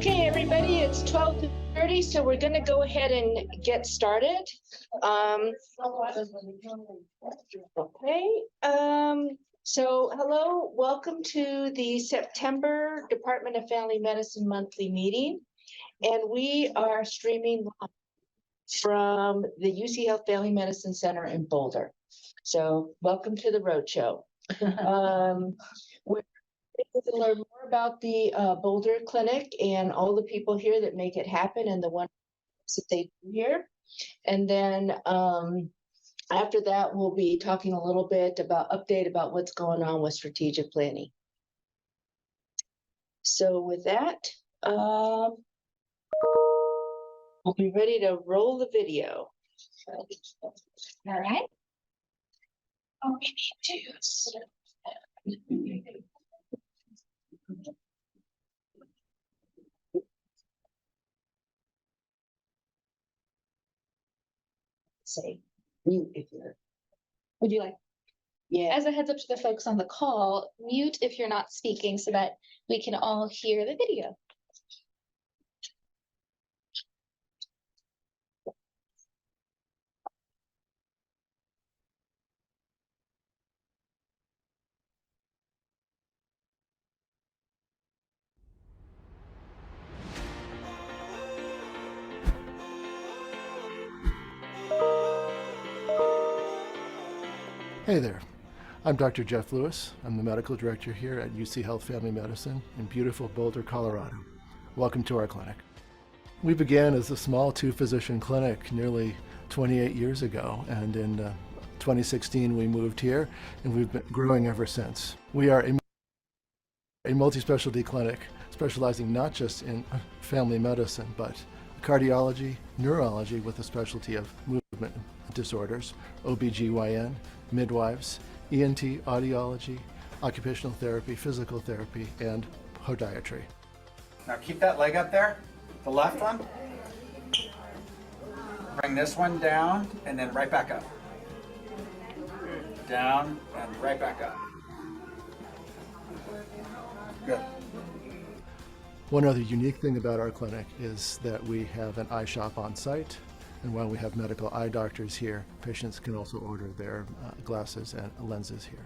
Okay, everybody, it's 12:30, so we're going to go ahead and get started. So hello, welcome to the September Department of Family Medicine monthly meeting. And we are streaming from the UC Health Family Medicine Center in Boulder. So welcome to the roadshow. We're going to learn more about the Boulder Clinic and all the people here that make it happen and the ones that they do here. And then after that, we'll be talking a little bit about what's going on with strategic planning. So with that, we'll be ready to roll the video. All right. Oh, we need to. Say mute if you're. Would you like? Yeah. As a heads up to the folks on the call, mute if you're not speaking so that we can all hear the video. Hey there, I'm Dr. Jeff Lewis. I'm the medical director here at UC Health Family Medicine in beautiful Boulder, Colorado. Welcome to our clinic. We began as a small two-physician clinic nearly 28 years ago, and in 2016 we moved here, and we've been growing ever since. We are a multi-specialty clinic specializing not just in family medicine, but cardiology, neurology with a specialty of movement disorders, OBGYN, midwives, ENT, audiology, occupational therapy, physical therapy, and podiatry. Now keep that leg up there, the left one. Bring this one down and then right back up. Down and right back up. Good. One other unique thing about our clinic is that we have an eye shop on site. And while we have medical eye doctors here, patients can also order their glasses and lenses here.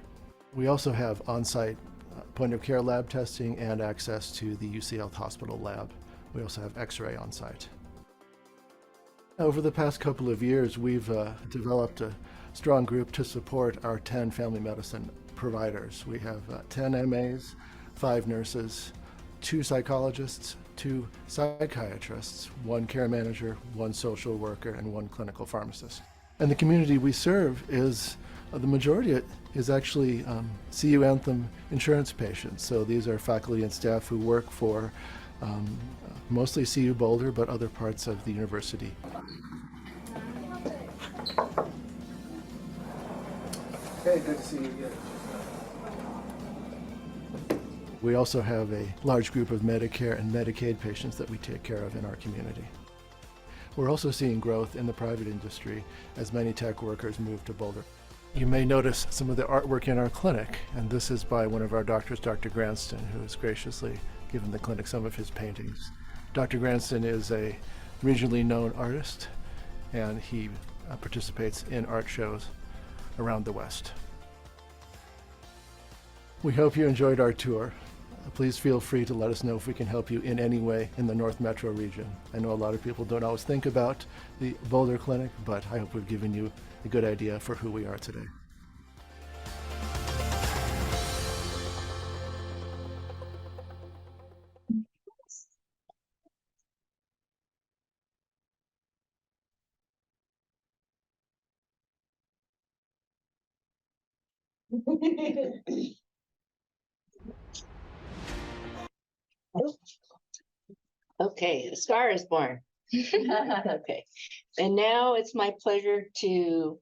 We also have on-site point-of-care lab testing and access to the UC Health Hospital lab. We also have X-ray on site. Over the past couple of years, we've developed a strong group to support our 10 family medicine providers. We have 10 MAs, 5 nurses, 2 psychologists, 2 psychiatrists, 1 care manager, 1 social worker, and 1 clinical pharmacist. And the community we serve is, the majority is actually CU Anthem insurance patients. So these are faculty and staff who work for mostly CU Boulder, but other parts of the university. Okay, good to see you again. We also have a large group of Medicare and Medicaid patients that we take care of in our community. We're also seeing growth in the private industry as many tech workers move to Boulder. You may notice some of the artwork in our clinic, and this is by one of our doctors, Dr. Granston, who has graciously given the clinic some of his paintings. Dr. Granston is a regionally known artist, and he participates in art shows around the West. We hope you enjoyed our tour. Please feel free to let us know if we can help you in any way in the North Metro region. I know a lot of people don't always think about the Boulder Clinic, but I hope we've given you a good idea for who we are today. Okay, the star is born. Okay, and now it's my pleasure to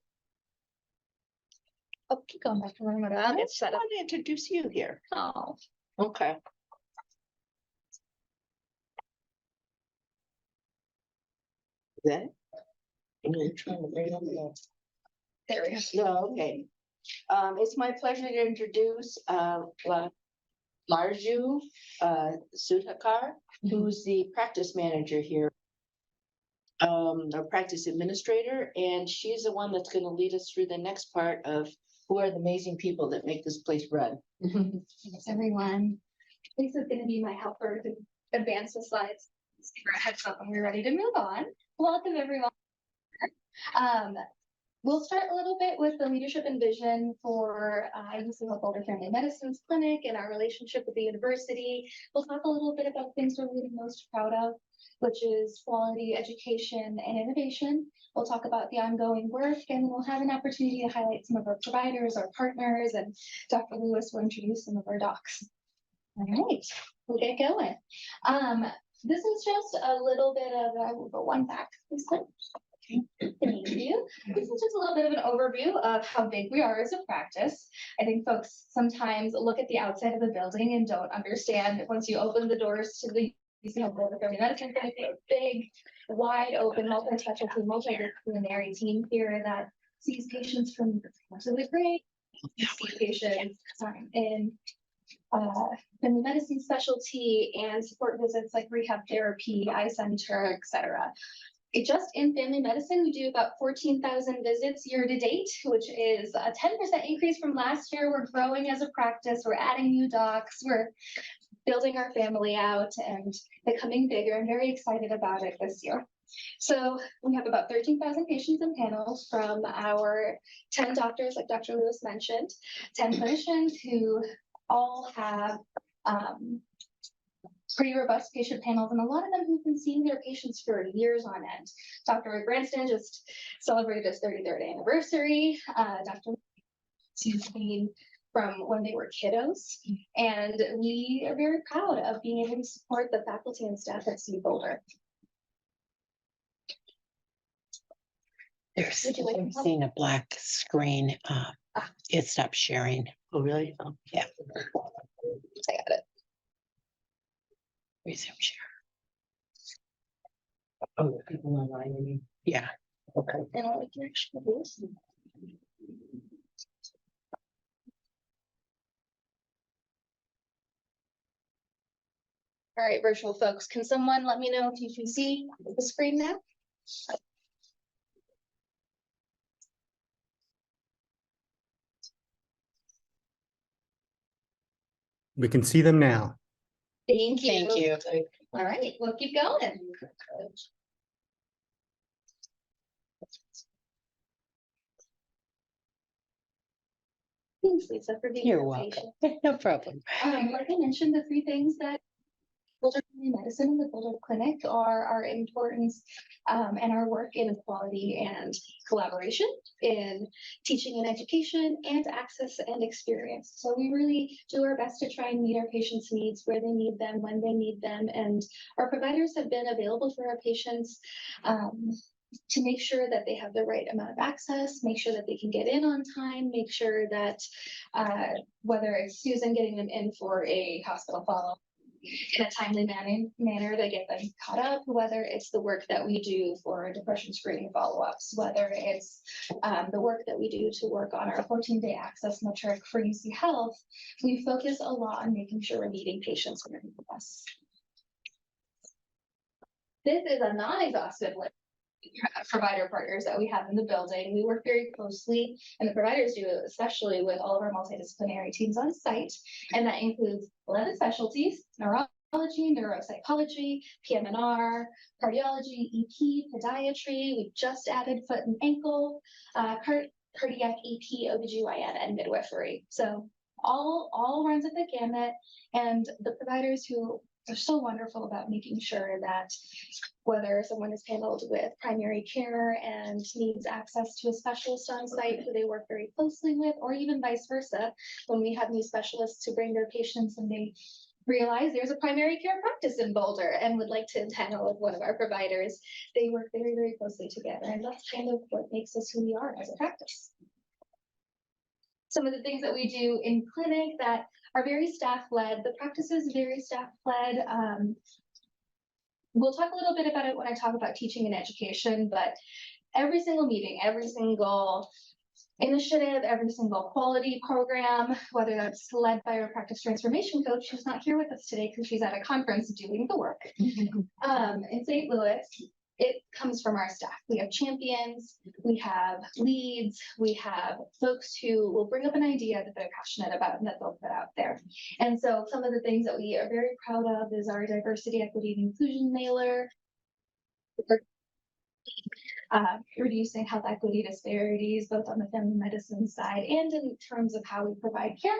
keep going back to the remote. I'll get set up. I want to introduce you here. Oh, Okay. That? there we go. No, okay. It's my pleasure to introduce Marju Sudhakar, who's the practice manager here, or practice administrator, and she's the one that's going to lead us through the next part of who are the amazing people that make this place run. Thanks, everyone. Lisa's going to be my helper to advance the slides. Let's give her a heads up when we're ready to move on. Welcome, everyone. We'll start a little bit with the leadership and vision for UC Boulder Family Medicine's clinic and our relationship with the university. We'll talk a little bit about things we're really most proud of, which is quality education and innovation. We'll talk about the ongoing work, and we'll have an opportunity to highlight some of our providers, our partners, and Dr. Lewis will introduce some of our docs. All right, we'll get going. This is just a little bit of one back, please. Thank you. This is just a little bit of an overview of how big we are as a practice. I think folks sometimes look at the outside of the building and don't understand that once you open the doors to the Boulder Family Medicine Clinic, a big, wide open, multi-specialty, multidisciplinary team here that sees patients from really great, patients in family medicine specialty and support visits like rehab therapy, eye center, etc. Just in family medicine, we do about 14,000 visits year to date, which is a 10% increase from last year. We're growing as a practice. We're adding new docs. We're building our family out and becoming bigger. I'm very excited about it this year. So we have about 13,000 patients and panels from our 10 doctors, like Dr. Lewis mentioned, 10 clinicians who all have pretty robust patient panels, and a lot of them who've been seeing their patients for years on end. Dr. Branston just celebrated his 33rd anniversary. Dr. He's been from when they were kiddos, and we are very proud of being able to support the faculty and staff at UC Boulder. There's Would you like to help? seen a black screen. It stopped sharing. Oh, really? Yeah. I got it. Resume share. Oh, people online, I mean. Yeah. Okay. And all we can actually do is all right, virtual folks, can someone let me know if you can see the screen now? We can see them now. Thank you. Thank you. All right, we'll keep going. Thanks, Lisa, for being You're so welcome. patient. No problem. Like I mentioned, the three things that Boulder Family Medicine and the Boulder Clinic are our importance and our work in quality and collaboration in teaching and education and access and experience. So we really do our best to try and meet our patients' needs where they need them, when they need them, and our providers have been available for our patients to make sure that they have the right amount of access, make sure that they can get in on time, make sure that whether it's Susan getting them in for a hospital follow in a timely manner to get them caught up, whether it's the work that we do for depression screening follow-ups, whether it's the work that we do to work on our 14-day access metric for UC Health, we focus a lot on making sure we're meeting patients where they need us. This is a non-exhaustive list of provider partners that we have in the building. We work very closely, and the providers do, especially with all of our multidisciplinary teams on site, and that includes 11 specialties: neurology, neuropsychology, PM&R, cardiology, EP, podiatry. We just added foot and ankle, cardiac EP, OBGYN, and midwifery. So all runs of the gamut, and the providers who are so wonderful about making sure that whether someone is handled with primary care and needs access to a specialist on site who they work very closely with, or even vice versa, when we have new specialists to bring their patients and they realize there's a primary care practice in Boulder and would like to handle with one of our providers, they work very, very closely together. And that's kind of what makes us who we are as a practice. Some of the things that we do in clinic that are very staff-led, the practice is very staff-led. We'll talk a little bit about it when I talk about teaching and education, but every single meeting, every single initiative, every single quality program, whether that's led by our practice transformation coach, who's not here with us today because she's at a conference doing the work in St. Louis. It comes from our staff. We have champions, we have leads, we have folks who will bring up an idea that they're passionate about and that they'll put out there. And so some of the things that we are very proud of is our diversity, equity, and inclusion mailer, reducing health equity disparities, both on the family medicine side and in terms of how we provide care.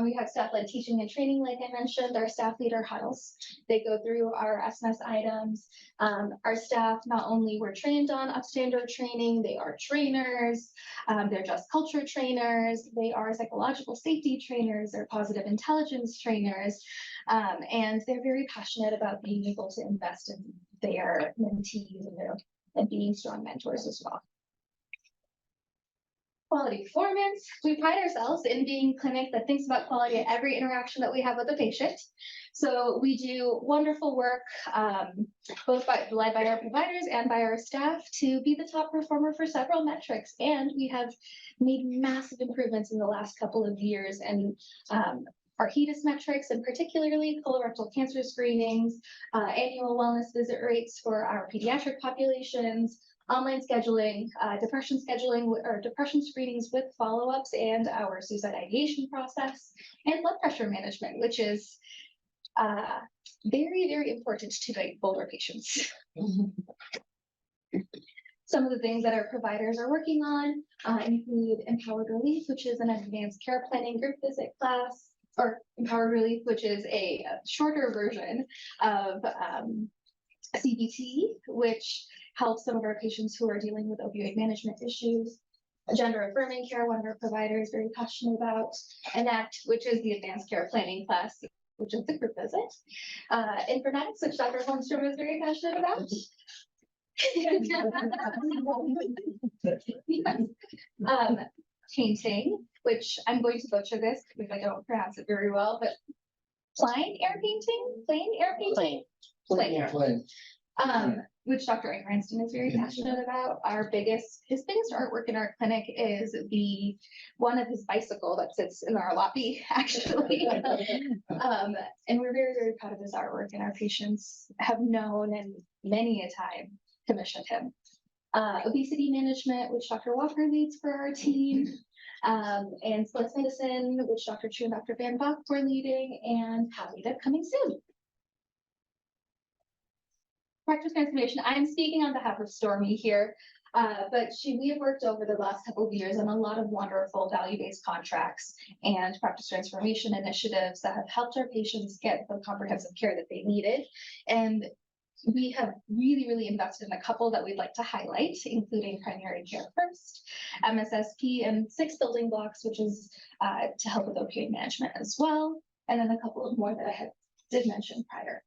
We have staff-led teaching and training, like I mentioned, our staff leader huddles. They go through our SMS items. Our staff not only were trained on upstander training, they are trainers, they're just culture trainers, they are psychological safety trainers, they're positive intelligence trainers, and they're very passionate about being able to invest in their mentees and being strong mentors as well. Quality performance. We pride ourselves in being a clinic that thinks about quality at every interaction that we have with the patient. So we do wonderful work, both led by our providers and by our staff to be the top performer for several metrics. And we have made massive improvements in the last couple of years. And our HEDIS metrics, and particularly colorectal cancer screenings, annual wellness visit rates for our pediatric populations, online scheduling, depression screenings with follow-ups, and our suicide ideation process, and blood pressure management, which is very, very important to the Boulder patients. Some of the things that our providers are working on include Empowered Relief, which is an advanced care planning group visit class, or Empowered Relief, which is a shorter version of CBT, which helps some of our patients who are dealing with opioid management issues. Gender affirming care, one of our providers very passionate about. ENACT, which is the advanced care planning class, which is the group visit. Informatics, which Dr. Holmstrom is very passionate about. Painting, which I'm going to butcher this because I don't pronounce it very well, but plain air painting, which Dr. Cranston is very passionate about. His biggest artwork in our clinic is one of his bicycle that sits in our lobby, actually. And we're very, very proud of his artwork, and our patients have known and many a time commissioned him. Obesity management, which Dr. Walker leads for our team, and sports medicine, which Dr. Chu and Dr. Van Bach were leading, and palliative coming soon. Practice transformation. I'm speaking on behalf of Stormy here, but we have worked over the last couple of years on a lot of wonderful value-based contracts and practice transformation initiatives that have helped our patients get the comprehensive care that they needed. And we have really, really invested in a couple that we'd like to highlight, including Primary Care First, MSSP, and 6 building blocks, which is to help with opioid management as well. And then a couple of more that I did mention prior.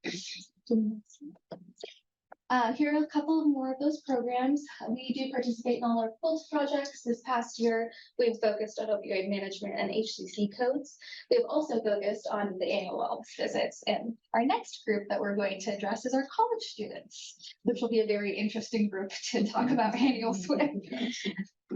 Here are a couple more of those programs. We do participate in all our PULSE projects. This past year, we've focused on opioid management and HCC codes. We've also focused on the annual wellness visits. And our next group that we're going to address is our college students, which will be a very interesting group to talk about annuals with.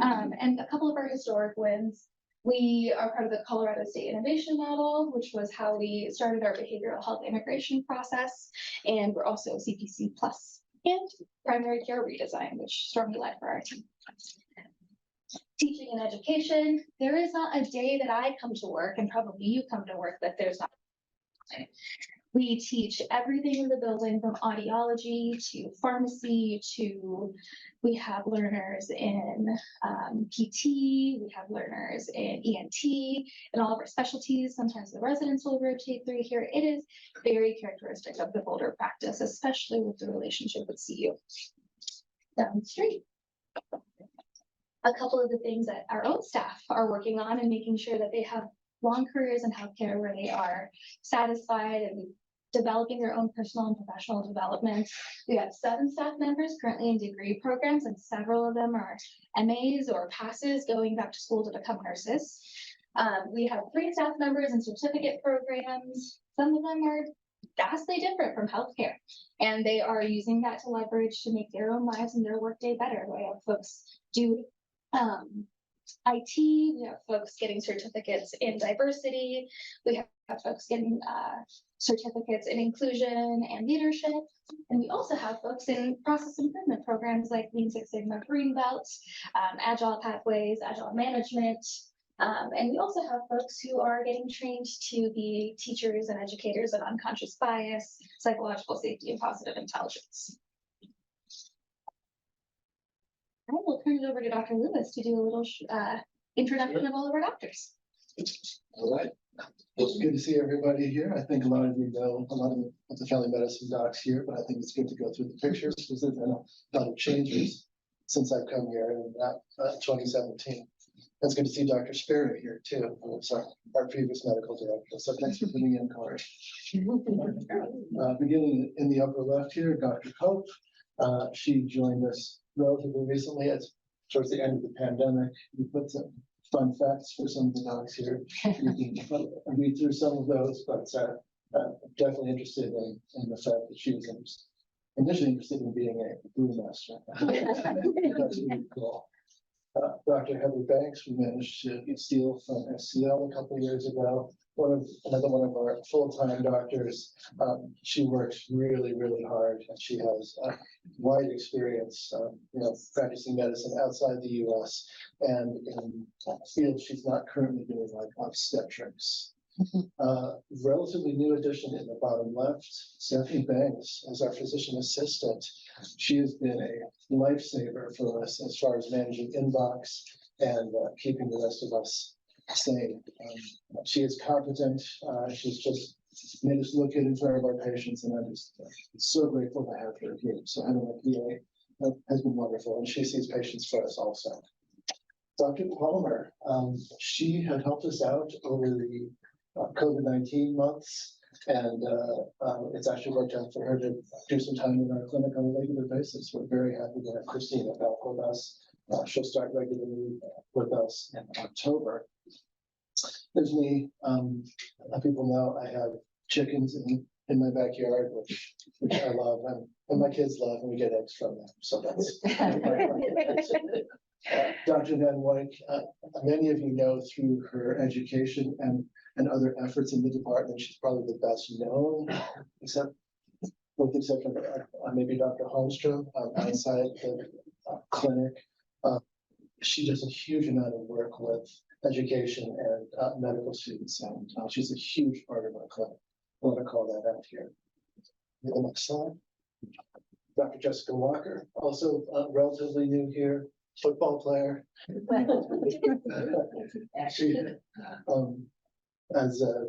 And a couple of our historic wins. We are part of the Colorado State Innovation Model, which was how we started our behavioral health immigration process. And we're also CPC Plus and primary care redesign, which Stormy led for our team. Teaching and education. There is not a day that I come to work, and probably you come to work, that there's not. We teach everything in the building, from audiology to pharmacy to, we have learners in PT, we have learners in ENT, and all of our specialties. Sometimes the residents will rotate through here. It is very characteristic of the Boulder practice, especially with the relationship with CU. Down the street. A couple of the things that our own staff are working on and making sure that they have long careers in healthcare where they are satisfied and developing their own personal and professional development. We have 7 staff members currently in degree programs, and several of them are MAs or passes going back to school to become nurses. We have 3 staff members in certificate programs. Some of them are vastly different from healthcare, and they are using that to leverage to make their own lives and their workday better. We have folks do IT, we have folks getting certificates in diversity, we have folks getting certificates in inclusion and leadership, and we also have folks in process improvement programs like Lean Six Sigma Green Belt, Agile Pathways, Agile Management, and we also have folks who are getting trained to be teachers and educators in unconscious bias, psychological safety, and positive intelligence. I will turn it over to Dr. Lewis to do a little introduction of all of our doctors. All right. Well, it's good to see everybody here. I think a lot of you know a lot of the family medicine docs here, but I think it's good to go through the pictures because there's been a lot of changes since I've come here in 2017. It's good to see Dr. Sparrow here too, who's our previous medical director. So thanks for putting in, Corey. Beginning in the upper left here, Dr. Cope. She joined us relatively recently towards the end of the pandemic. We put some fun facts for some of the docs here. You can read through some of those, but definitely interested in the fact that she was initially interested in being a brewmaster. That's really cool. Dr. Heather Banks, we managed to steal from SCL a couple of years ago. Another one of our full-time doctors. She works really, really hard, and she has wide experience, practicing medicine outside the U.S. and in fields she's not currently doing, like obstetrics. Relatively new addition in the bottom left, Stephanie Banks as our physician assistant. She has been a lifesaver for us as far as managing inbox and keeping the rest of us sane. She is competent. She's just made us look good in front of our patients, and I'm just so grateful to have her here. So having a PA has been wonderful, and she sees patients for us also. Dr. Palmer, she had helped us out over the COVID-19 months, and it's actually worked out for her to do some time in our clinic on a regular basis. We're very happy to have Christina back with us. She'll start regularly with us in October. There's me. People know I have chickens in my backyard, which I love, and my kids love, and we get eggs from them. So that's Dr. Van Wyk. Many of you know through her education and other efforts in the department, she's probably the best known, with the exception of maybe Dr. Holmstrom outside the clinic. She does a huge amount of work with education and medical students, and she's a huge part of our clinic. I want to call that out here. The next slide. Dr. Jessica Walker, also relatively new here, football player. She, as a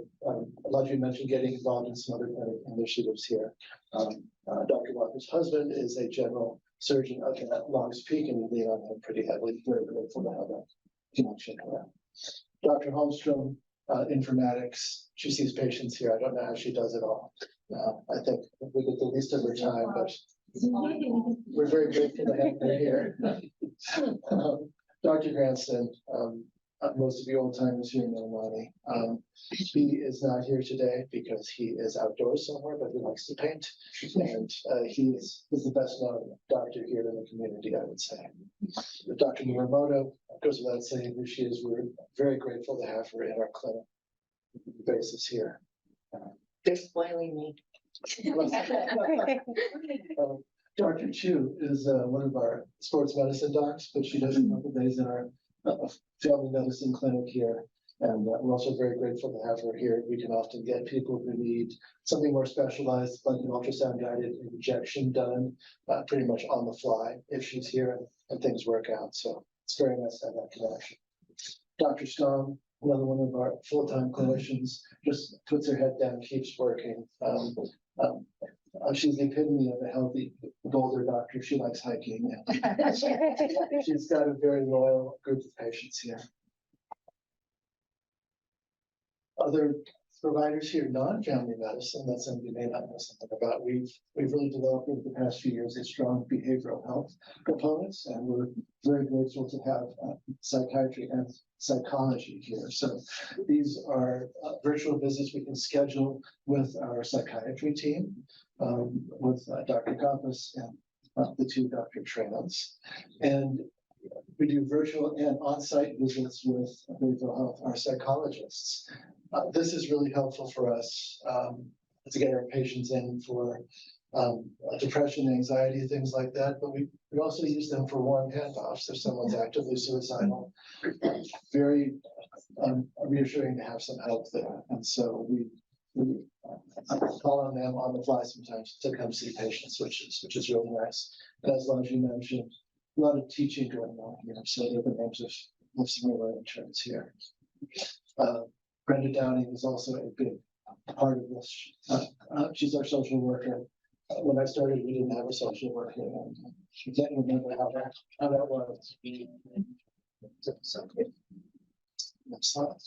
lot of you mentioned, getting involved in some other initiatives here. Dr. Walker's husband is a general surgeon up at Longs Peak, and we lean on him pretty heavily. Very grateful to have that connection around. Dr. Holmstrom, informatics. She sees patients here. I don't know how she does it all. I think we get the least of her time, but we're very grateful to have her here. Dr. Granston, most of you old timers here know Lonnie. He is not here today because he is outdoors somewhere, but he likes to paint. And he is the best known doctor here in the community, I would say. Dr. Muramoto, goes without saying who she is. We're very grateful to have her in our clinic basis here. They're spoiling me. Dr. Chu is one of our sports medicine docs, but she does a couple days in our family medicine clinic here. And we're also very grateful to have her here. We can often get people who need something more specialized, like an ultrasound guided injection done pretty much on the fly if she's here and things work out. So it's very nice to have that connection. Dr. Strom, another one of our full-time clinicians, just puts her head down, keeps working. She's the epitome of a healthy Boulder doctor. She likes hiking. She's got a very loyal group of patients here. Other providers here, non-family medicine, that's something you may not know something about. We've really developed over the past few years a strong behavioral health components, and we're very grateful to have psychiatry and psychology here. So these are virtual visits we can schedule with our psychiatry team, with Dr. Kappas and the two Dr. Trans. And we do virtual and on-site visits with behavioral health, our psychologists. This is really helpful for us to get our patients in for depression, anxiety, things like that. But we also use them for warm handoffs if someone's actively suicidal. Very reassuring to have some help there. And so we call on them on the fly sometimes to come see patients, which is really nice. And as long as you mentioned, a lot of teaching going on here. So there are the names of some of our interns here. Brenda Downing is also a big part of this. She's our social worker. When I started, we didn't have a social worker. And I can't remember how that was. So, next slide.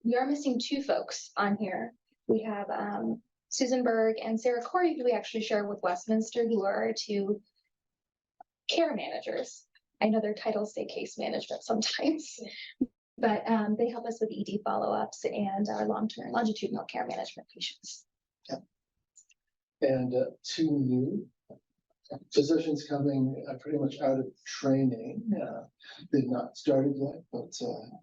We are missing two folks on here. We have Susan Berg and Sarah Corey, who we actually share with Westminster, who are our two care managers. I know their titles say case management sometimes, but they help us with ED follow-ups and our long-term longitudinal care management patients. Yeah. And two new physicians coming pretty much out of training. They've not started yet, but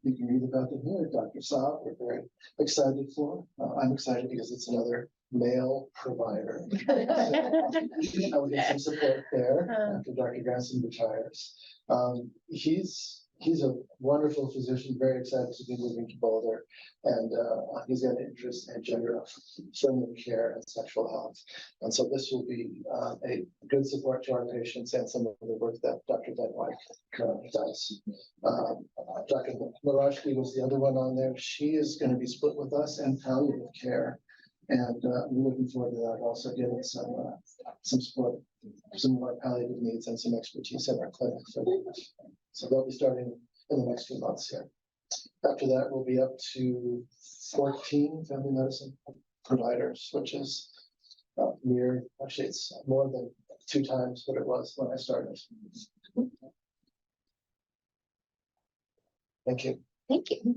you can read about them here. Dr. Saab, we're very excited for. I'm excited because it's another male provider. I will get some support there after Dr. Granson retires. He's a wonderful physician, very excited to be moving to Boulder, and he's got an interest in gender-friendly care and sexual health. And so this will be a good support to our patients and some of the work that Dr. Denwijk currently does. Dr. Marashki was the other one on there. She is going to be split with us and palliative care. And we're looking forward to that, also getting some support, some of our palliative needs and some expertise in our clinic. So they'll be starting in the next few months here. After that, we'll be up to 14 family medicine providers, which is actually it's more than 2 times what it was when I started. Thank you. Thank you.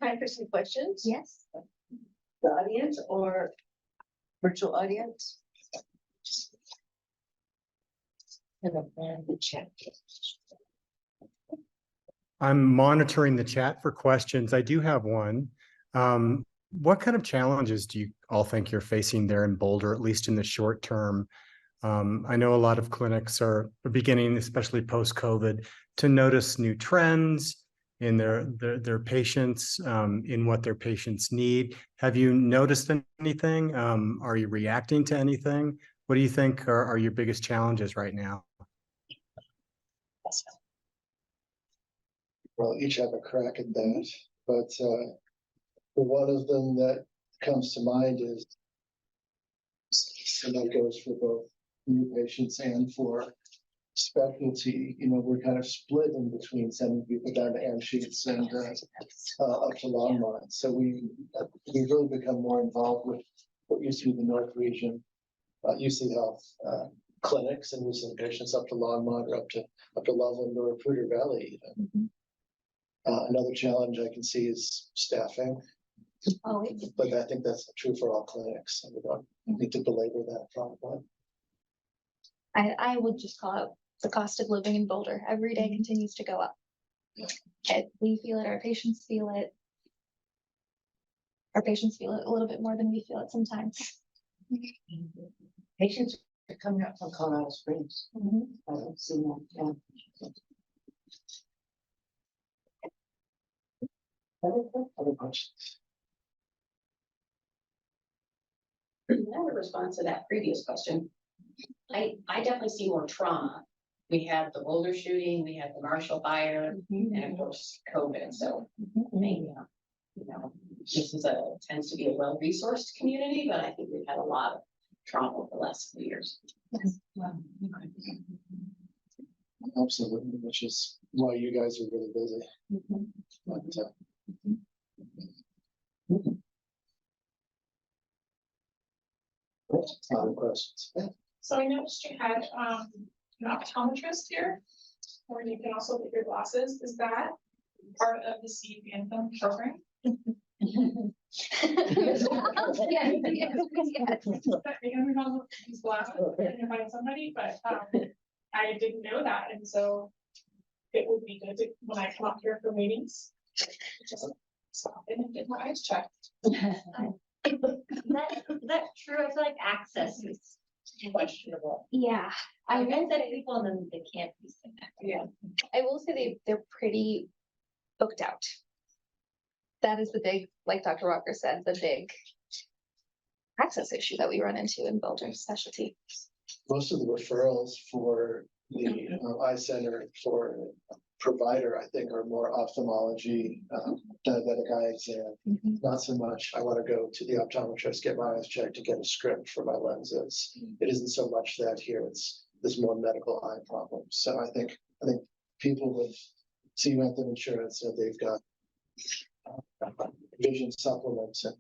Time for some questions? Yes. The audience or virtual audience? And the chat. I'm monitoring the chat for questions. I do have one. What kind of challenges do you all think you're facing there in Boulder, at least in the short term? I know a lot of clinics are beginning, especially post-COVID, to notice new trends in their patients, in what their patients need. Have you noticed anything? Are you reacting to anything? What do you think are your biggest challenges right now? We'll each have a crack at that, but one of them that comes to mind is, and that goes for both new patients and for specialty. We're kind of split in between sending people down to Anschutz and up to Longmont. So we've really become more involved with what used to be the North Region UC Health clinics, and we send patients up to Longmont or up to Loveland or Poudre Valley even. Another challenge I can see is staffing, but I think that's true for all clinics, and we don't need to belabor that problem. I would just call out the cost of living in Boulder. Every day continues to go up. We feel it, our patients feel it. Our patients feel it a little bit more than we feel it sometimes. Patients are coming up from Colorado Springs. I've seen that, yeah. Other questions? I have a response to that previous question. I definitely see more trauma. We had the Boulder shooting, we had the Marshall fire, and of course COVID. So maybe, this tends to be a well-resourced community, but I think we've had a lot of trauma over the last few years. Absolutely, which is why you guys are really busy. But, other questions? So I noticed you had an optometrist here, where you can also get your glasses. Is that part of the CPNFM program? Yes, yes, yes. But we don't use glass and find somebody, but I didn't know that, and so it would be good to, when I come up here for meetings. Just stop in and get my eyes checked. That true, I feel like access is questionable. Yeah, I guess that people and then they can't be seen that. Yeah. I will say they're pretty booked out. That is the big, like Dr. Walker said, the big access issue that we run into in Boulder specialty. Most of the referrals for the eye center for provider, I think, are more ophthalmology, diabetic eye exam. Not so much, I want to go to the optometrist, get my eyes checked to get a script for my lenses. It isn't so much that here, there's more medical eye problems. So I think people with CMET insurance, they've got vision supplements, and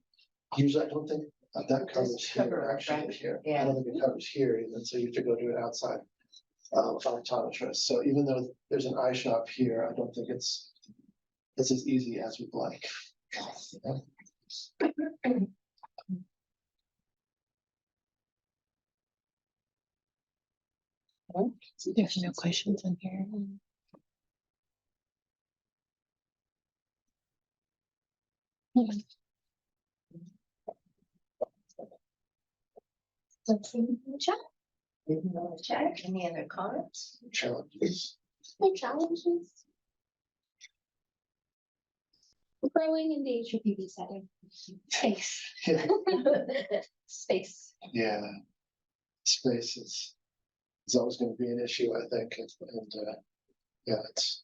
usually I don't think that covers here, actually here. I don't think it covers here even, so you have to go do it outside optometrist. So even though there's an eye shop here, I don't think it's as easy as we'd like. There's no questions in here. Check, any other comments? Challenges. The challenges. Growing in the HPV setting. Space. Yeah, Space. yeah. Space is always going to be an issue, I think, and yeah, it's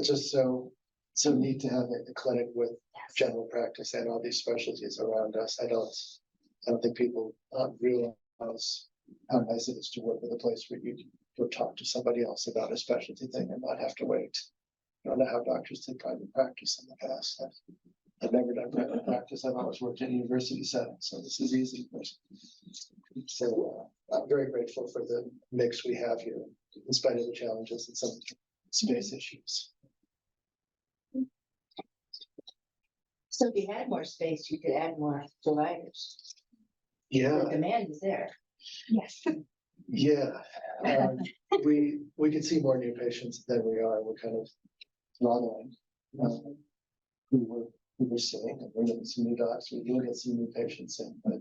just so neat to have a clinic with general practice and all these specialties around us. I don't think people realize how nice it is to work with a place where you can go talk to somebody else about a specialty thing and not have to wait. I don't know how doctors did private practice in the past. I've never done private practice. I've always worked in university settings, so this is easy. So I'm very grateful for the mix we have here, in spite of the challenges and some space issues. So if you had more space, you could add more providers. Yeah. The demand is there. Yes. Yeah, we can see more new patients than we are. We're kind of throttling who we're seeing, and we're getting some new docs. We will get some new patients in, but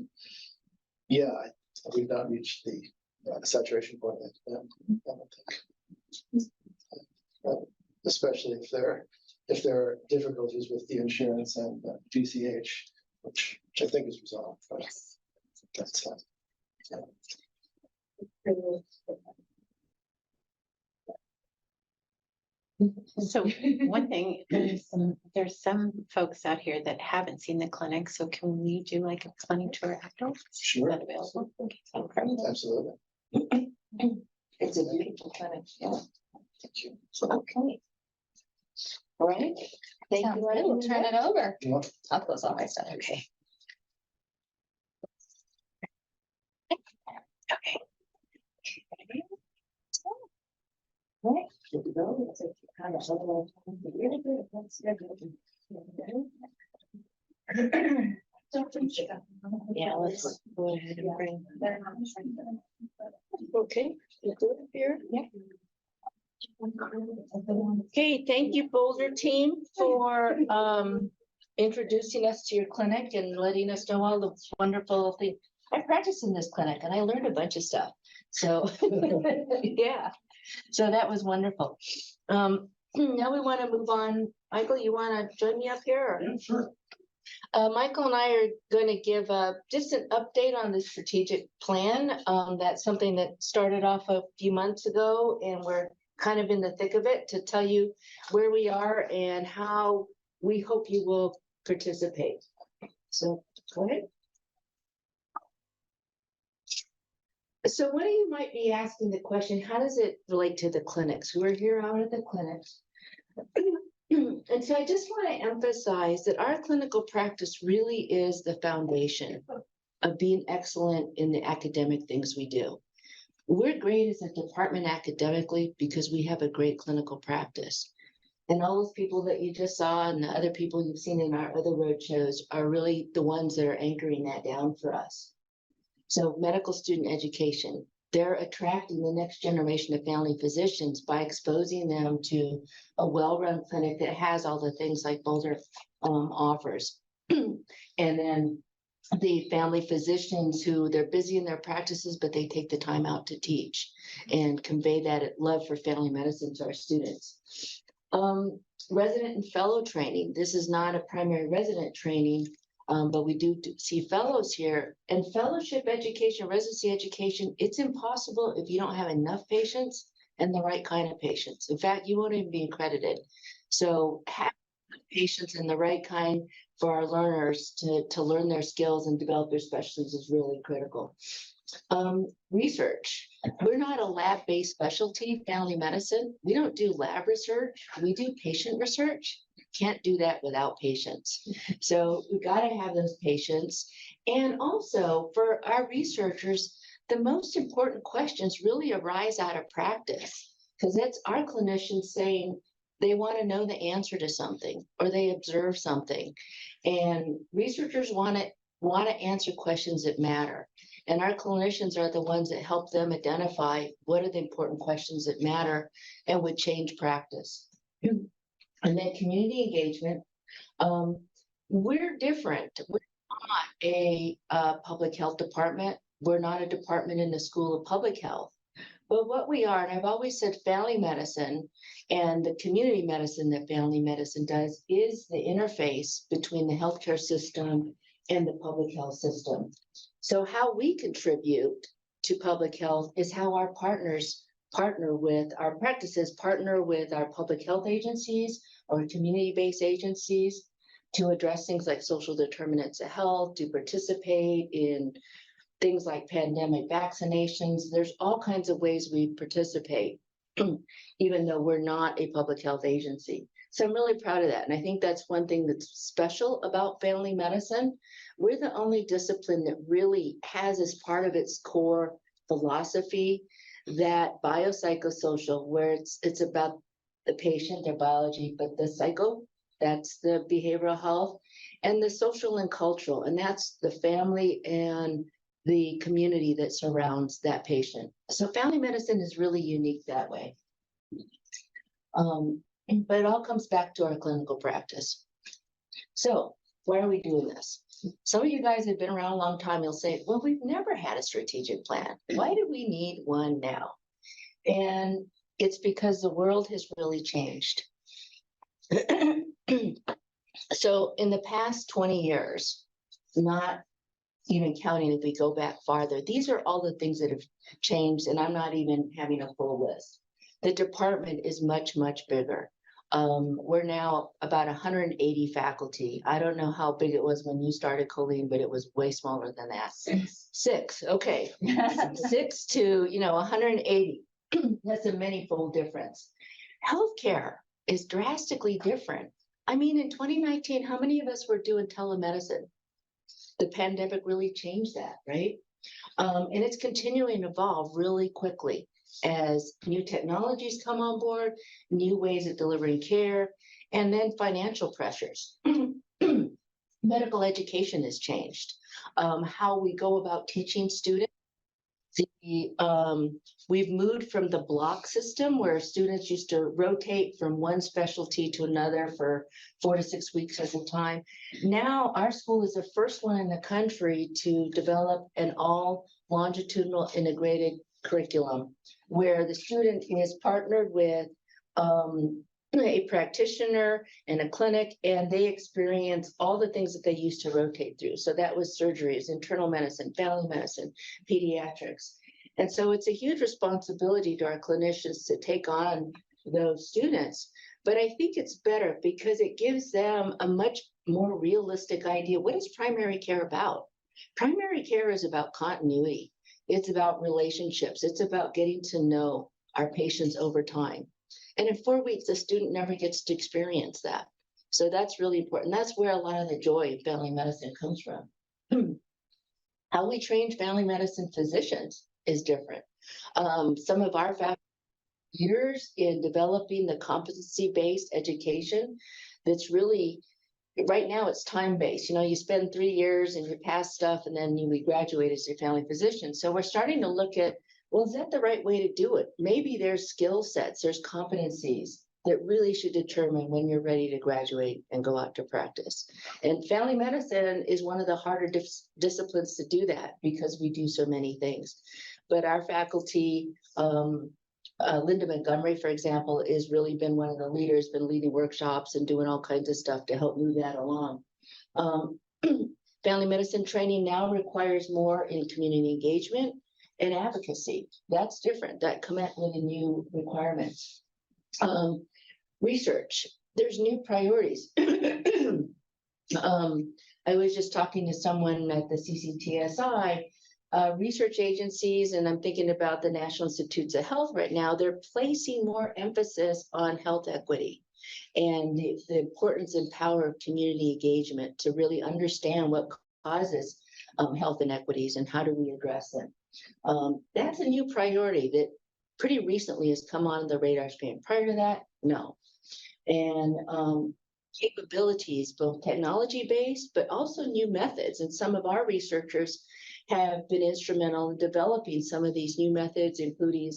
yeah, we've not reached the saturation point. I don't think, especially if there are difficulties with the insurance and DCH, which I think is resolved. But Yes. that's yeah. So one thing, there's some folks out here that haven't seen the clinic, so can we do like a clinic tour afterwards? Sure. Is that available? Okay. Absolutely. It's a beautiful clinic, yeah. Thank you. Okay. All right. Thank Sounds you. good. We'll turn it over. Yeah. I'll close all my stuff. Okay. Okay. Right. Here we go. Let's see, kind of otherwise, really good. Let's go. Yeah, let's go ahead and bring. Okay, you good here? Yeah. Okay, thank you Boulder team for introducing us to your clinic and letting us know all the wonderful things. I practiced in this clinic and I learned a bunch of stuff. So yeah, so that was wonderful. Now we want to move on. Michael, you want to join me up here? Or? Yeah, sure. Michael and I are going to give just an update on the strategic plan. That's something that started off a few months ago, and we're kind of in the thick of it to tell you where we are and how we hope you will participate. So go ahead. So one of you might be asking the question, how does it relate to the clinics? We're here out at the clinics. And so I just want to emphasize that our clinical practice really is the foundation of being excellent in the academic things we do. We're great as a department academically because we have a great clinical practice. And all those people that you just saw and the other people you've seen in our other road shows are really the ones that are anchoring that down for us. So medical student education, they're attracting the next generation of family physicians by exposing them to a well-run clinic that has all the things like Boulder offers. And then the family physicians who they're busy in their practices, but they take the time out to teach and convey that love for family medicine to our students. Resident and fellow training. This is not a primary resident training, but we do see fellows here. And fellowship education, residency education, it's impossible if you don't have enough patients and the right kind of patients. In fact, you won't even be accredited. So have patients and the right kind for our learners to learn their skills and develop their specialties is really critical. Research. We're not a lab-based specialty, family medicine. We don't do lab research. We do patient research. Can't do that without patients. So we got to have those patients. And also for our researchers, the most important questions really arise out of practice, because that's our clinicians saying they want to know the answer to something or they observe something. And researchers want to answer questions that matter. And our clinicians are the ones that help them identify what are the important questions that matter and would change practice. And then community engagement. We're different. We're not a public health department. We're not a department in the School of Public Health. But what we are, and I've always said family medicine and the community medicine that family medicine does is the interface between the healthcare system and the public health system. So how we contribute to public health is how our partners partner with our practices, partner with our public health agencies or community-based agencies to address things like social determinants of health, to participate in things like pandemic vaccinations. There's all kinds of ways we participate, even though we're not a public health agency. So I'm really proud of that. And I think that's one thing that's special about family medicine. We're the only discipline that really has as part of its core philosophy that biopsychosocial, where it's about the patient, their biology, but the psycho, that's the behavioral health, and the social and cultural, and that's the family and the community that surrounds that patient. So family medicine is really unique that way. But it all comes back to our clinical practice. So why are we doing this? Some of you guys have been around a long time. You'll say, well, we've never had a strategic plan. Why do we need one now? And it's because the world has really changed. So in the past 20 years, not even counting if we go back farther, these are all the things that have changed, and I'm not even having a full list. The department is much, much bigger. We're now about 180 faculty. I don't know how big it was when you started, Colleen, but it was way smaller than that. Six, okay. 6 to 180. That's a many-fold difference. Healthcare is drastically different. I mean, in 2019, how many of us were doing telemedicine? The pandemic really changed that, right? And it's continuing to evolve really quickly as new technologies come on board, new ways of delivering care, and then financial pressures. Medical education has changed. How we go about teaching students. We've moved from the block system where students used to rotate from one specialty to another for 4 to 6 weeks at a time. Now our school is the first one in the country to develop an all longitudinal integrated curriculum where the student is partnered with a practitioner in a clinic, and they experience all the things that they used to rotate through. So that was surgeries, internal medicine, family medicine, pediatrics. And so it's a huge responsibility to our clinicians to take on those students. But I think it's better because it gives them a much more realistic idea. What is primary care about? Primary care is about continuity. It's about relationships. It's about getting to know our patients over time. And in 4 weeks, the student never gets to experience that. So that's really important. That's where a lot of the joy of family medicine comes from. How we train family medicine physicians is different. Some of our faculty leaders in developing the competency-based education that's really, right now it's time-based. You know, you spend 3 years and you pass stuff and then you graduate as your family physician. So we're starting to look at, well, is that the right way to do it? Maybe there's skill sets, there's competencies that really should determine when you're ready to graduate and go out to practice. And family medicine is one of the harder disciplines to do that because we do so many things. But our faculty, Linda Montgomery, for example, has really been one of the leaders, been leading workshops and doing all kinds of stuff to help move that along. Family medicine training now requires more in community engagement and advocacy. That's different. That come at with the new requirements. Research, there's new priorities. I was just talking to someone at the CCTSI, research agencies, and I'm thinking about the National Institutes of Health right now, they're placing more emphasis on health equity and the importance and power of community engagement to really understand what causes health inequities and how do we address them. That's a new priority that pretty recently has come on the radar screen. Prior to that, no. And capabilities, both technology-based, but also new methods. And some of our researchers have been instrumental in developing some of these new methods, including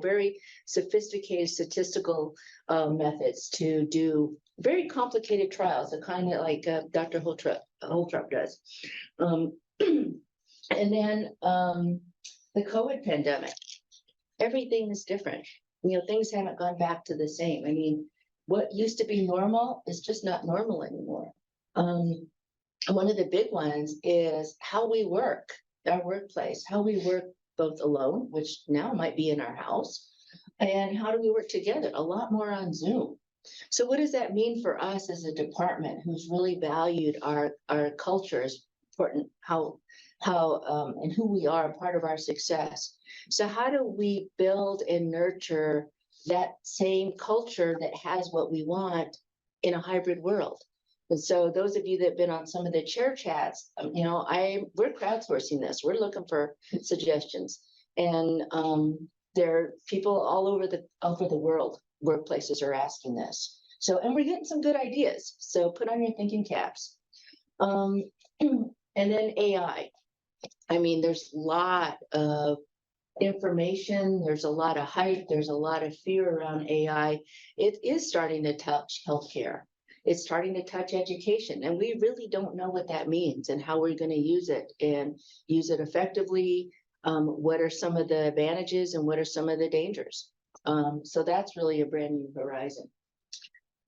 very sophisticated statistical methods to do very complicated trials, the kind that like Dr. Holtrup does. And then the COVID pandemic, everything is different. You know, things haven't gone back to the same. I mean, what used to be normal is just not normal anymore. One of the big ones is how we work, our workplace, how we work both alone, which now might be in our house, and how do we work together, a lot more on Zoom. So what does that mean for us as a department who's really valued our culture is important, how and who we are, part of our success. So how do we build and nurture that same culture that has what we want in a hybrid world? And so those of you that have been on some of the chair chats, you know, we're crowdsourcing this. We're looking for suggestions. And there are people all over the world, workplaces are asking this. So, and we're getting some good ideas. So put on your thinking caps. And then AI. I mean, there's a lot of information, there's a lot of hype, there's a lot of fear around AI. It is starting to touch healthcare. It's starting to touch education, and we really don't know what that means and how we're going to use it and use it effectively. What are some of the advantages and what are some of the dangers? So that's really a brand new horizon.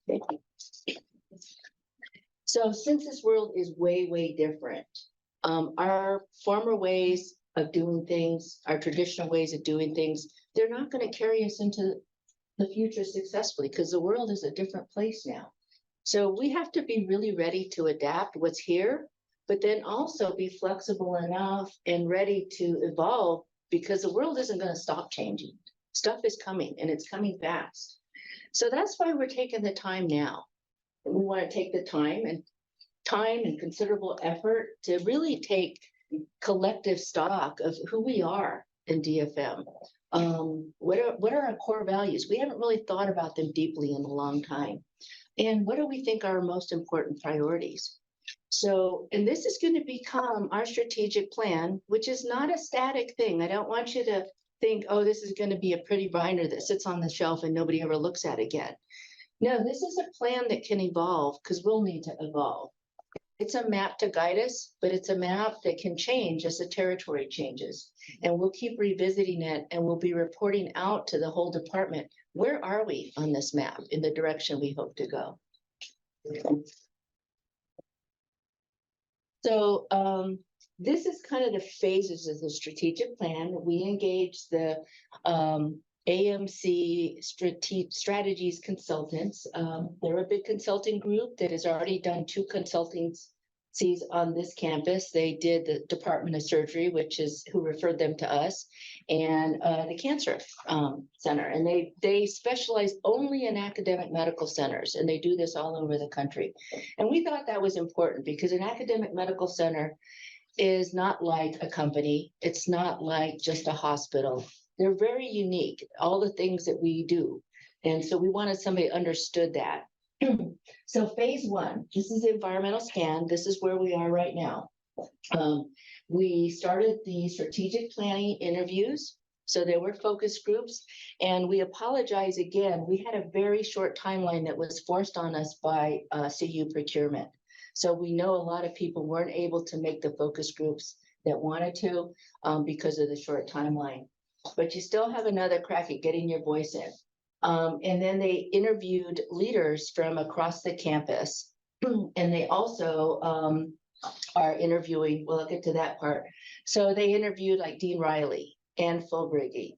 Thank you. So since this world is way, way different, our former ways of doing things, our traditional ways of doing things, they're not going to carry us into the future successfully because the world is a different place now. So we have to be really ready to adapt what's here, but then also be flexible enough and ready to evolve because the world isn't going to stop changing. Stuff is coming and it's coming fast. So that's why we're taking the time now. And we want to take the time and considerable effort to really take collective stock of who we are in DFM. What are our core values? We haven't really thought about them deeply in a long time. And what do we think are our most important priorities? So, and this is going to become our strategic plan, which is not a static thing. I don't want you to think, oh, this is going to be a pretty binder that sits on the shelf and nobody ever looks at again. No, this is a plan that can evolve because we'll need to evolve. It's a map to guide us, but it's a map that can change as the territory changes. And we'll keep revisiting it and we'll be reporting out to the whole department. Where are we on this map in the direction we hope to go? So this is kind of the phases of the strategic plan. We engage the AMC strategies consultants. They're a big consulting group that has already done 2 consultancies on this campus. They did the Department of Surgery, which is who referred them to us, and the Cancer Center. And they specialize only in academic medical centers, and they do this all over the country. And we thought that was important because an academic medical center is not like a company. It's not like just a hospital. They're very unique, all the things that we do. And so we wanted somebody who understood that. So phase one, this is the environmental scan. This is where we are right now. We started the strategic planning interviews. So there were focus groups, and we apologize again. We had a very short timeline that was forced on us by CU procurement. So we know a lot of people weren't able to make the focus groups that wanted to because of the short timeline. But you still have another crack at getting your voice in. And then they interviewed leaders from across the campus. And they also are interviewing, we'll get to that part. So they interviewed like Dean Riley and Phil Briggy.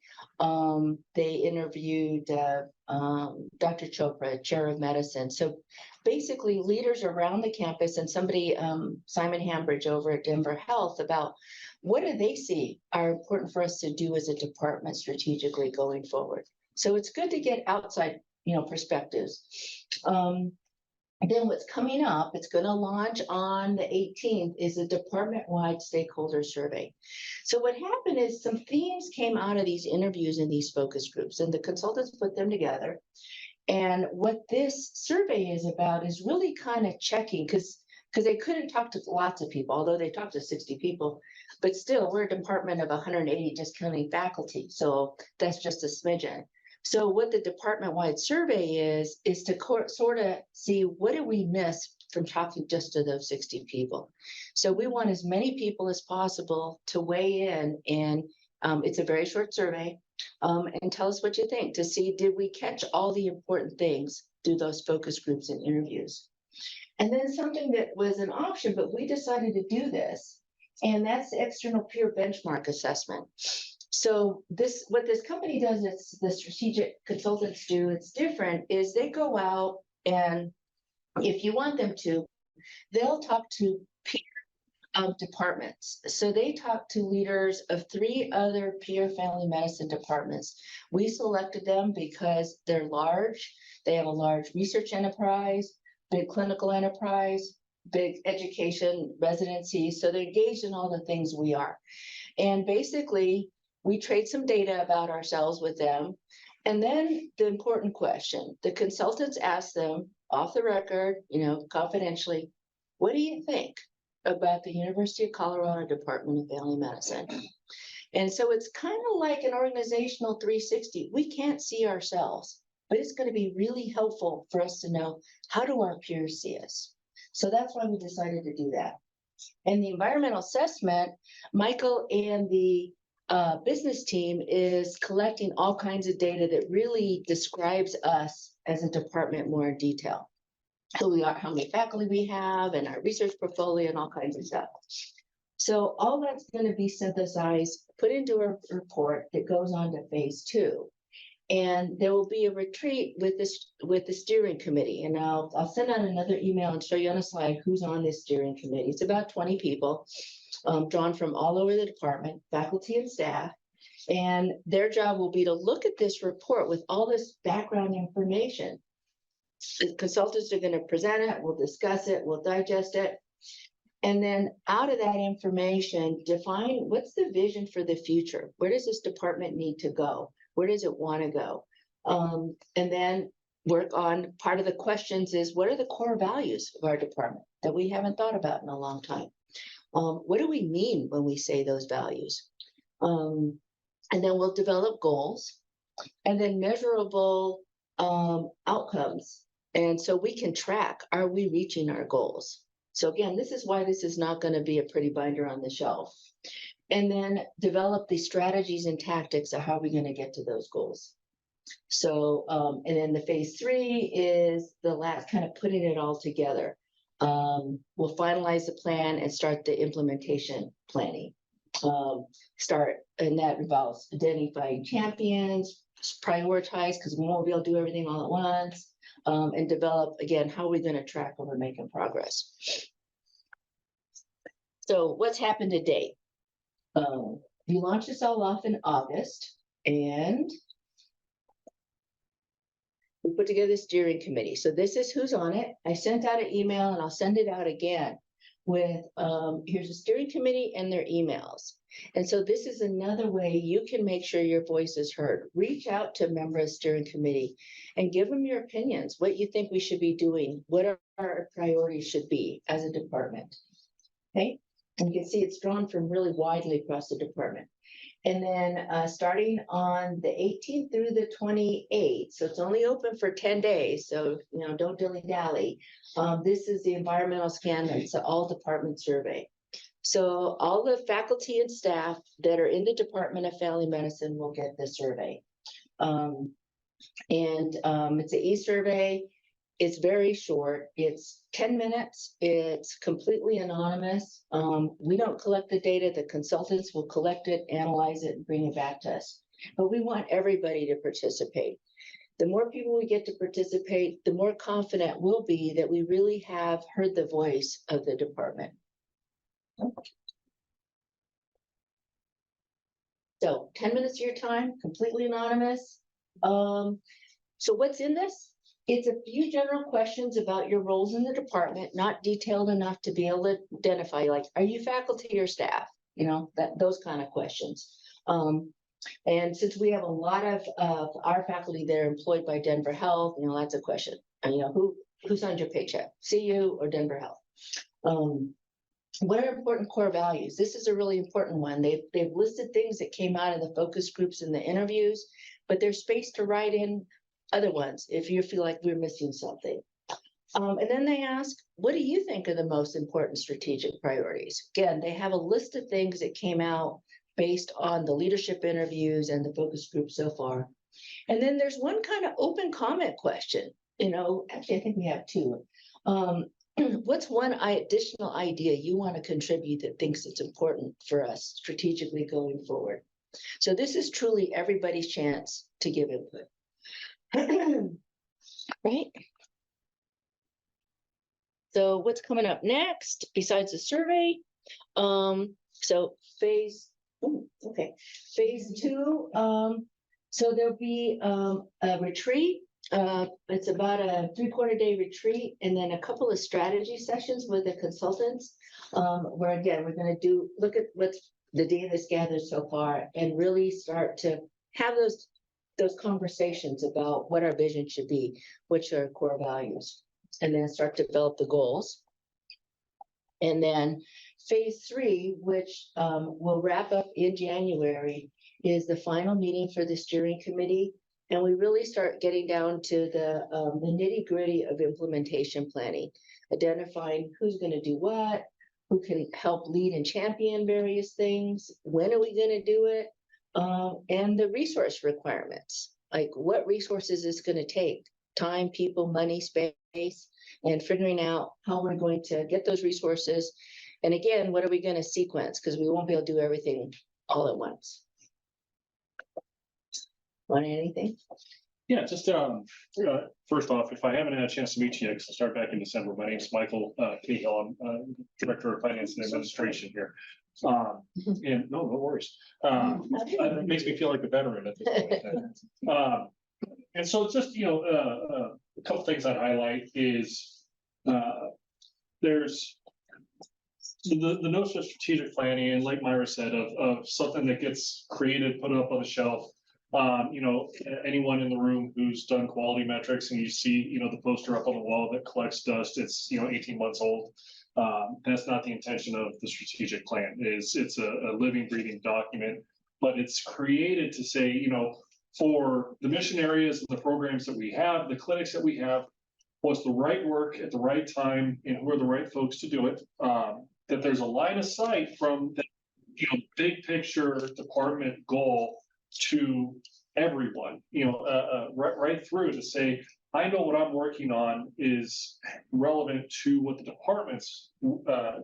They interviewed Dr. Chopra, chair of medicine. So basically leaders around the campus, and somebody, Simon Hambridge over at Denver Health, about what do they see are important for us to do as a department strategically going forward. So it's good to get outside, perspectives. Then what's coming up, it's going to launch on the 18th, is a department-wide stakeholder survey. So what happened is some themes came out of these interviews in these focus groups, and the consultants put them together. And what this survey is about is really kind of checking, because they couldn't talk to lots of people, although they talked to 60 people, but still we're a department of 180 just counting faculty. So that's just a smidgen. So what the department-wide survey is to sort of see what did we miss from talking just to those 60 people. So we want as many people as possible to weigh in, and it's a very short survey, and tell us what you think to see, did we catch all the important things through those focus groups and interviews? And then something that was an option, but we decided to do this, and that's the external peer benchmark assessment. So what this company does, it's the strategic consultants do, it's different, is they go out, and if you want them to, they'll talk to peer departments. So they talk to leaders of 3 other peer family medicine departments. We selected them because they're large, they have a large research enterprise, big clinical enterprise, big education residency. So they're engaged in all the things we are. And basically, we trade some data about ourselves with them. And then the important question, the consultants ask them off the record, confidentially, what do you think about the University of Colorado Department of Family Medicine? And so it's kind of like an organizational 360. We can't see ourselves, but it's going to be really helpful for us to know, how do our peers see us? So that's why we decided to do that. And the environmental assessment, Michael and the business team is collecting all kinds of data that really describes us as a department more in detail. Who we are, how many faculty we have, and our research portfolio, and all kinds of stuff. So all that's going to be synthesized, put into a report that goes on to phase 2. And there will be a retreat with the steering committee. And I'll send out another email and show you on a slide who's on this steering committee. It's about 20 people, drawn from all over the department, faculty and staff. And their job will be to look at this report with all this background information. The consultants are going to present it, we'll discuss it, we'll digest it. And then out of that information, define what's the vision for the future? Where does this department need to go? Where does it want to go? And then work on, part of the questions is, what are the core values of our department that we haven't thought about in a long time? What do we mean when we say those values? And then we'll develop goals and then measurable outcomes. And so we can track, are we reaching our goals? So again, this is why this is not going to be a pretty binder on the shelf. And then develop the strategies and tactics of how we're going to get to those goals. So, and then the phase 3 is the last, kind of putting it all together. We'll finalize the plan and start the implementation planning. And that involves identifying champions, prioritize, because we won't be able to do everything all at once, and develop, again, how are we going to track when we're making progress. So what's happened to date? We launched this all off in August, and we put together the steering committee. So this is who's on it. I sent out an email, and I'll send it out again. with, here's a steering committee and their emails. And so this is another way you can make sure your voice is heard. Reach out to a member of the steering committee and give them your opinions, what you think we should be doing, what our priorities should be as a department. Okay, and you can see it's drawn from really widely across the department. And then starting on the 18th through the 28th, so it's only open for 10 days, so don't dilly-dally. This is the environmental scan, it's an all-department survey. So all the faculty and staff that are in the Department of Family Medicine will get this survey. It's an e-survey. It's very short. It's 10 minutes. It's completely anonymous. We don't collect the data. The consultants will collect it, analyze it, and bring it back to us. But we want everybody to participate. The more people we get to participate, the more confident we'll be that we really have heard the voice of the department. So 10 minutes of your time, completely anonymous. So what's in this? It's a few general questions about your roles in the department, not detailed enough to be able to identify, like, are you faculty or staff? Those kind of questions. And since we have a lot of our faculty that are employed by Denver Health, that's a question. Who signed your paycheck, CU or Denver Health? What are important core values? This is a really important one. They've listed things that came out of the focus groups and the interviews, but there's space to write in other ones if you feel like we're missing something. And then they ask, what do you think are the most important strategic priorities? Again, they have a list of things that came out based on the leadership interviews and the focus group so far. And then there's one kind of open comment question. Actually, I think we have two. What's one additional idea you want to contribute that thinks it's important for us strategically going forward? So this is truly everybody's chance to give input. Right? So what's coming up next besides the survey? So phase 2. So there'll be a retreat. It's about a 3/4 day retreat, and then a couple of strategy sessions with the consultants, where again, we're going to look at what's the data that's gathered so far and really start to have those conversations about what our vision should be, which are core values, and then start to develop the goals. And then phase 3, which will wrap up in January, is the final meeting for the steering committee. And we really start getting down to the nitty-gritty of implementation planning, identifying who's going to do what, who can help lead and champion various things, when are we going to do it, and the resource requirements, like what resources it's going to take, time, people, money, space, and figuring out how we're going to get those resources. And again, what are we going to sequence? Because we won't be able to do everything all at once. Want anything? Yeah, just first off, if I haven't had a chance to meet you yet, because I'll start back in December, my name's Michael Cahill. I'm Director of Finance and Administration here. And no worries. It makes me feel like a veteran at this point. And so just, a couple things I'd highlight is there's the notion of strategic planning, and like Myra said, of something that gets created, put up on the shelf. Anyone in the room who's done quality metrics and you see, the poster up on the wall that collects dust, it's, 18 months old. That's not the intention of the strategic plan. It's a living, breathing document, but it's created to say, for the mission areas and the programs that we have, the clinics that we have, what's the right work at the right time and who are the right folks to do it. That there's a line of sight from the big picture department goal to everyone, right through to say, I know what I'm working on is relevant to what the department's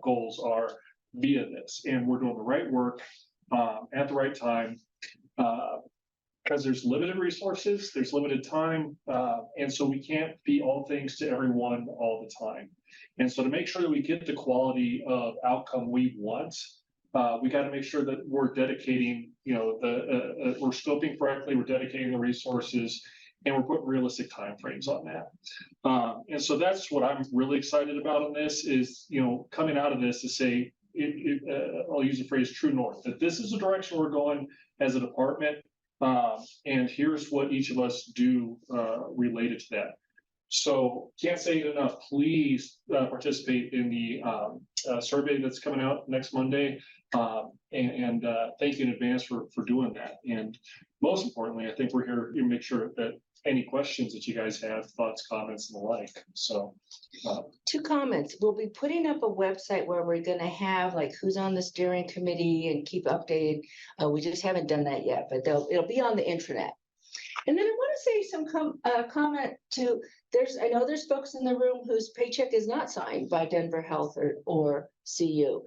goals are via this. And we're doing the right work at the right time, because there's limited resources, there's limited time, and so we can't be all things to everyone all the time. And so to make sure that we get the quality of outcome we want, we got to make sure that we're dedicating, we're scoping correctly, we're dedicating the resources, and we're putting realistic timeframes on that. And so that's what I'm really excited about in this is, coming out of this to say, I'll use the phrase true north, that this is the direction we're going as a department. And here's what each of us do related to that. So can't say it enough. Please participate in the survey that's coming out next Monday. And thank you in advance for doing that. And most importantly, I think we're here to make sure that any questions that you guys have, thoughts, comments, and the like. So 2 comments. We'll be putting up a website where we're gonna have like who's on the steering committee and keep updated. We just haven't done that yet, but it'll be on the intranet. And then I want to say some comment to, I know there's folks in the room whose paycheck is not signed by Denver Health or CU.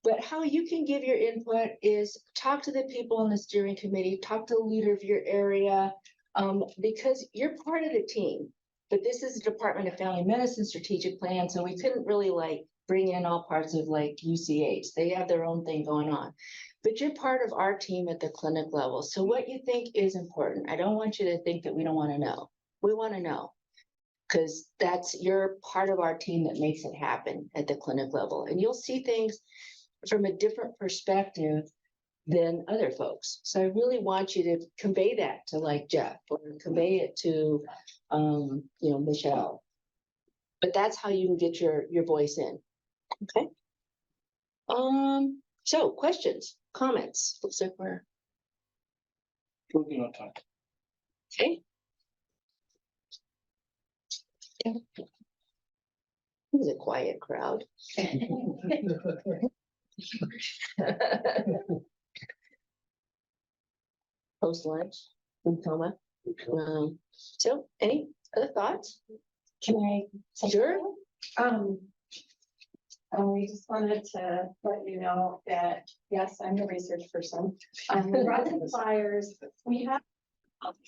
But how you can give your input is talk to the people on the steering committee, talk to the leader of your area, because you're part of the team. But this is a Department of Family Medicine strategic plan, so we couldn't really like bring in all parts of like UCH. They have their own thing going on. But you're part of our team at the clinic level. So what you think is important. I don't want you to think that we don't want to know. We want to know. Because you're part of our team that makes it happen at the clinic level. And you'll see things from a different perspective than other folks. So I really want you to convey that to like Jeff or convey it to, Michelle. But that's how you can get your voice in. Okay. So questions, comments, looks like we're good on time. okay. This is a quiet crowd. Post lunch, coma. So any other thoughts? Can I? say Sure. something? We just wanted to let you know that, yes, I'm a research person. Rotten fires, we have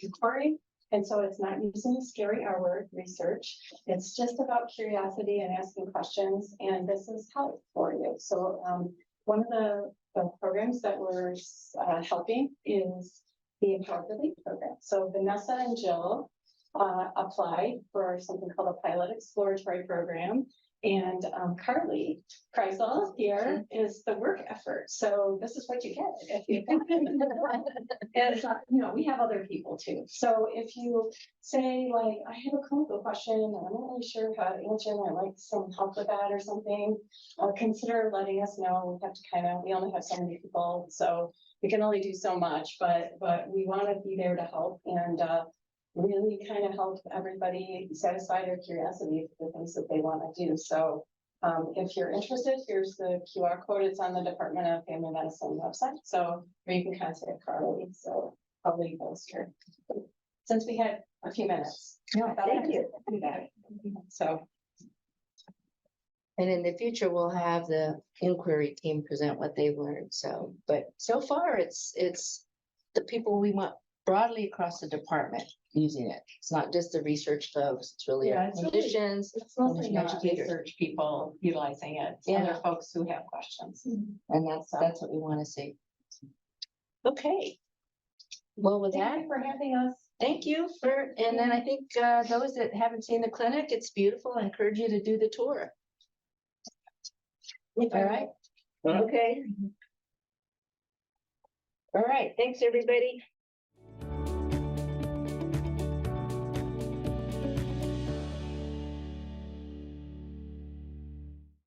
inquiry, and so it's not using the scary R word, research. It's just about curiosity and asking questions, and this is help for you. So one of the programs that we're helping is the Empowered Relief Program. So Vanessa and Jill applied for something called a pilot exploratory program. And Carly Kreisel here is the work effort. So this is what you get if you and we have other people too. So if you say like, I have a clinical question and I'm not really sure how to answer and I'd like some help with that or something, consider letting us know. We have to we only have so many people, so we can only do so much, but we want to be there to help and really kind of help everybody satisfy their curiosity for the things that they want to do. So if you're interested, here's the QR code. It's on the Department of Family Medicine website. So, or you can contact Carly. So I'll leave those here. Since we had a few minutes. No, thank you. So. And in the future, we'll have the inquiry team present what they've learned. So, but so far it's the people we want broadly across the department using it. It's not just the research folks, it's really our clinicians, It's mostly clinician not educators. research people utilizing it. It's Yeah. other folks who have questions. And that's what we want to see. Okay. Well, with that, Thank you for having us. thank you and then I think those that haven't seen the clinic, it's beautiful. I encourage you to do the tour. All right. Okay. All right. Thanks, everybody.